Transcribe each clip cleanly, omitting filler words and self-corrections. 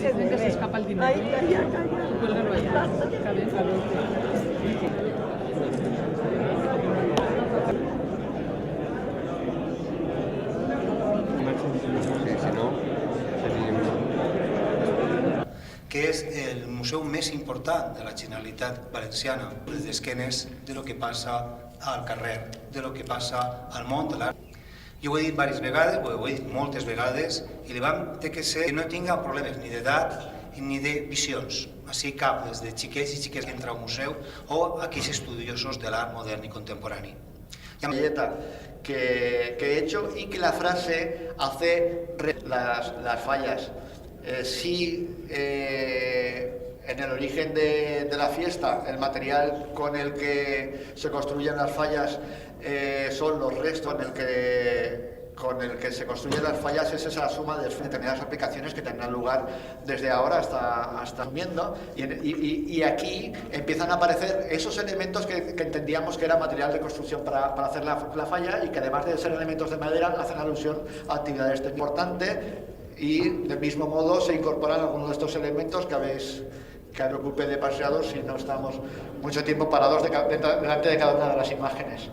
Dicen que se escapa el dinero. Ay, calla, calla. Cuélgalo allá. Que és el museu més important de la Generalitat Valenciana, les d'esquenes de lo que passa al carrer, de lo que passa al món de l'art. Jo ho he dit diverses vegades, ho he dit moltes vegades, i li vam ter que ser que no tinga problemes ni d'edat ni de visions. Així cap des de xiquets i xiquets que entren al museu o aquells estudiosos de l'art modern i contemporani. Que he hecho y que la frase hace las fallas. Si en el origen de la fiesta el material con el que se construyen las fallas son los restos con el que se construyen las fallas, es esa suma de determinadas aplicaciones que tendrán lugar desde ahora hasta viendo, y aquí empiezan a aparecer esos elementos que entendíamos que era material de construcción para hacer la falla, y que además de ser elementos de madera hacen alusión a actividades importantes. Y del mismo modo se incorporan algunos de estos elementos que me ocupé de paseados si no estamos mucho tiempo parados delante de cada una de las imágenes.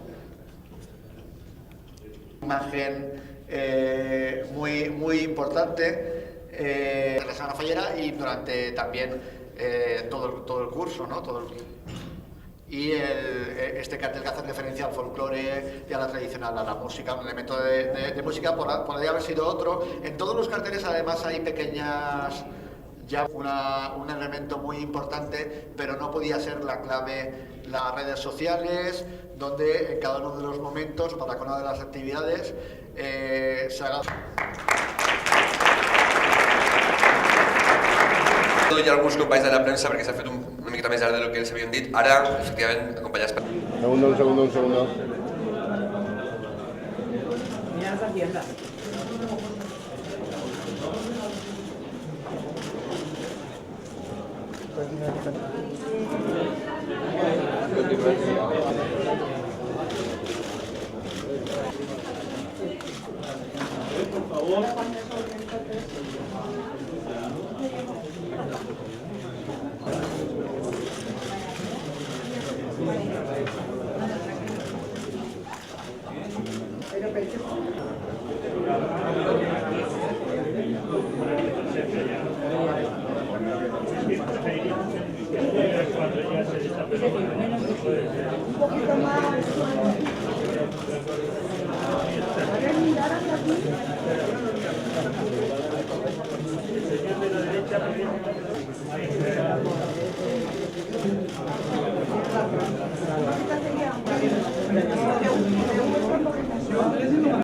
Imagen muy importante de la Semana Fallera y durante también todo el curso, ¿no? Y este cartel que hace referencia al folclore y a la tradicional, a la música, un elemento de música podría haber sido otro. En todos los carteles además hay pequeñas, ya un elemento muy importante, pero no podía ser la clave, las redes sociales, donde en cada uno de los momentos, para cada una de las actividades, se haga... Hi ha alguns companys de la premsa perquè s'ha fet una miqueta més llarg del que els havien dit. Ara, efectivament, acompanyats per... Un segundo. Ya es Hacienda. Por favor. Un poquito más. A ver, mirar hacia aquí. Ahí está.